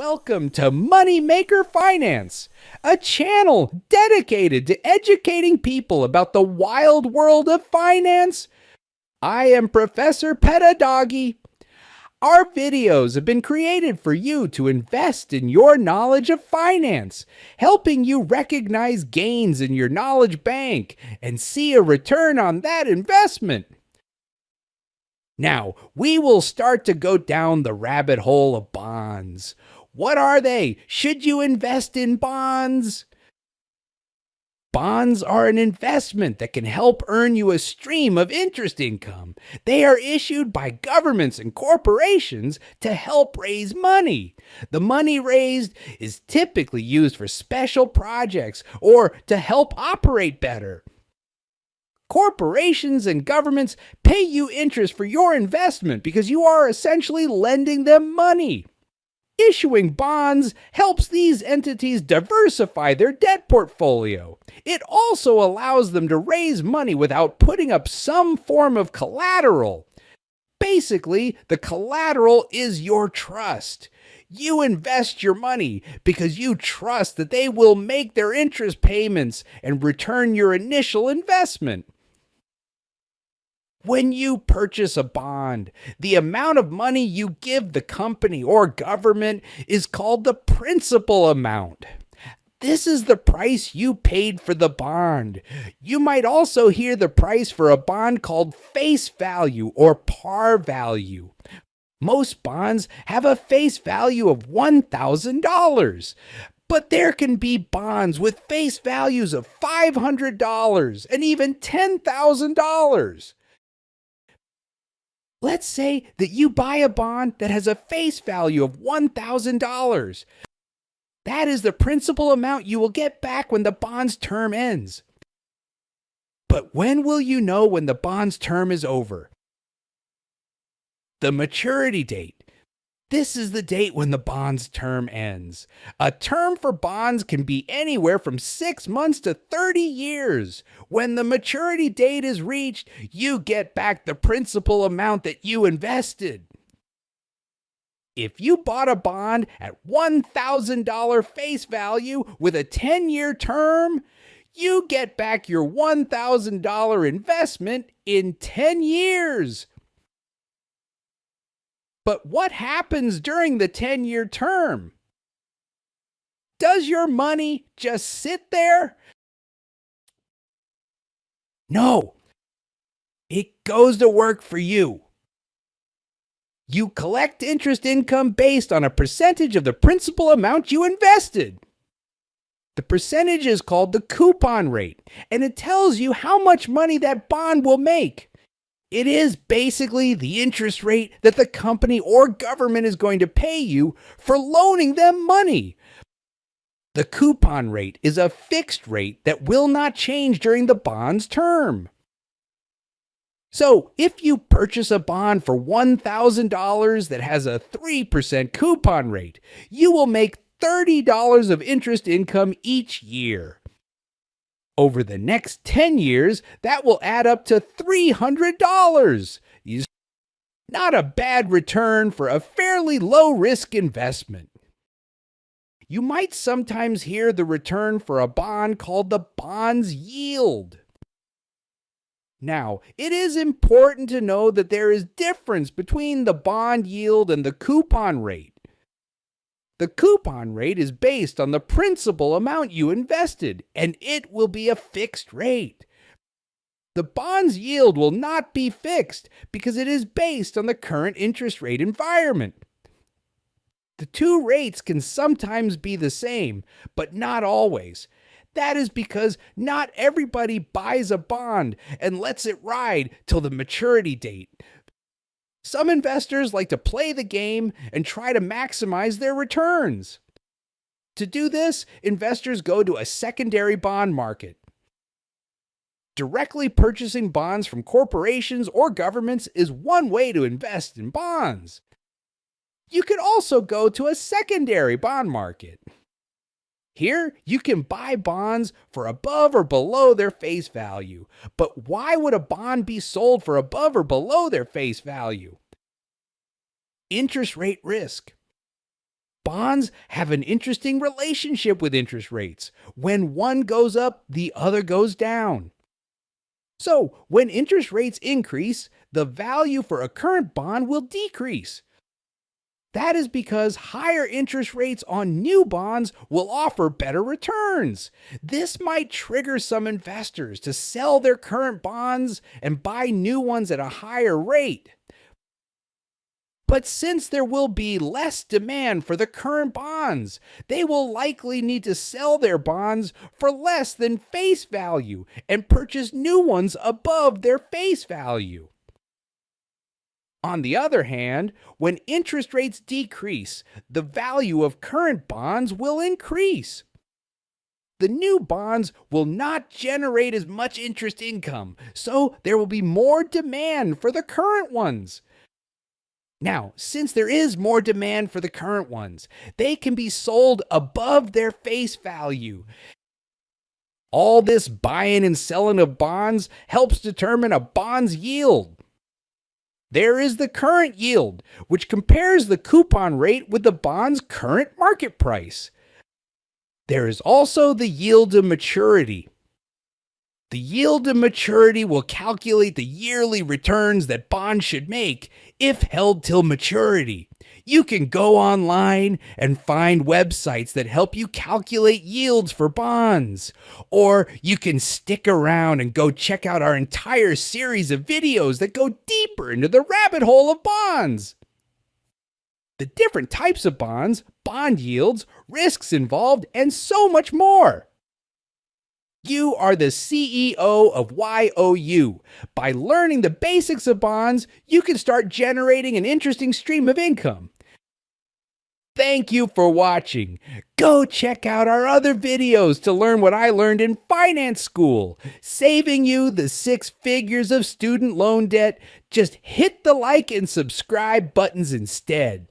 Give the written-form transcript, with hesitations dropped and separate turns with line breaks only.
welcome to Moneymaker Finance, a channel dedicated to educating people about the wild world of finance. I am Professor Pedagogy. Our videos have been created for you to invest in your knowledge of finance, helping you recognize gains in your knowledge bank and see a return on that investment. Now, we will start to go down the rabbit hole of bonds. What are they? Should you invest in bonds? Bonds are an investment that can help earn you a stream of interest income. They are issued by governments and corporations to help raise money. The money raised is typically used for special projects or to help operate better. Corporations and governments pay you interest for your investment because you are essentially lending them money. Issuing bonds helps these entities diversify their debt portfolio. It also allows them to raise money without putting up some form of collateral. Basically, the collateral is your trust. You invest your money because you trust that they will make their interest payments and return your initial investment. When you purchase a bond, the amount of money you give the company or government is called the principal amount. This is the price you paid for the bond. You might also hear the price for a bond called face value or par value. Most bonds have a face value of $1,000. But there can be bonds with face values of $500 and even $10,000. Let's say that you buy a bond that has a face value of $1,000. That is the principal amount you will get back when the bond's term ends. But when will you know when the bond's term is over? The maturity date. This is the date when the bond's term ends. A term for bonds can be anywhere from 6 months to 30 years. When the maturity date is reached, you get back the principal amount that you invested. If you bought a bond at $1,000 face value with a 10-year term, you get back your $1,000 investment in 10 years. But what happens during the 10-year term? Does your money just sit there? No, it goes to work for you. You collect interest income based on a percentage of the principal amount you invested. The percentage is called the coupon rate, and it tells you how much money that bond will make. It is basically the interest rate that the company or government is going to pay you for loaning them money. The coupon rate is a fixed rate that will not change during the bond's term. So, if you purchase a bond for $1,000 that has a 3% coupon rate, you will make $30 of interest income each year. Over the next 10 years, that will add up to $300. Not a bad return for a fairly low-risk investment. You might sometimes hear the return for a bond called the bond's yield. Now, it is important to know that there is difference between the bond yield and the coupon rate. The coupon rate is based on the principal amount you invested, and it will be a fixed rate. The bond's yield will not be fixed because it is based on the current interest rate environment. The two rates can sometimes be the same, but not always. That is because not everybody buys a bond and lets it ride till the maturity date. Some investors like to play the game and try to maximize their returns. To do this, investors go to a secondary bond market. Directly purchasing bonds from corporations or governments is one way to invest in bonds. You can also go to a secondary bond market. Here, you can buy bonds for above or below their face value. But why would a bond be sold for above or below their face value? Interest rate risk. Bonds have an interesting relationship with interest rates. When one goes up, the other goes down. So, when interest rates increase, the value for a current bond will decrease. That is because higher interest rates on new bonds will offer better returns. This might trigger some investors to sell their current bonds and buy new ones at a higher rate. But since there will be less demand for the current bonds, they will likely need to sell their bonds for less than face value and purchase new ones above their face value. On the other hand, when interest rates decrease, the value of current bonds will increase. The new bonds will not generate as much interest income, so there will be more demand for the current ones. Now, since there is more demand for the current ones, they can be sold above their face value. All this buying and selling of bonds helps determine a bond's yield. There is the current yield, which compares the coupon rate with the bond's current market price. There is also the yield to maturity. The yield to maturity will calculate the yearly returns that bonds should make if held till maturity. You can go online and find websites that help you calculate yields for bonds. Or you can stick around and go check out our entire series of videos that go deeper into the rabbit hole of bonds. The different types of bonds, bond yields, risks involved, and so much more. You are the CEO of YOU. By learning the basics of bonds, you can start generating an interesting stream of income. Thank you for watching. Go check out our other videos to learn what I learned in finance school, saving you the 6 figures of student loan debt. Just hit the like and subscribe buttons instead.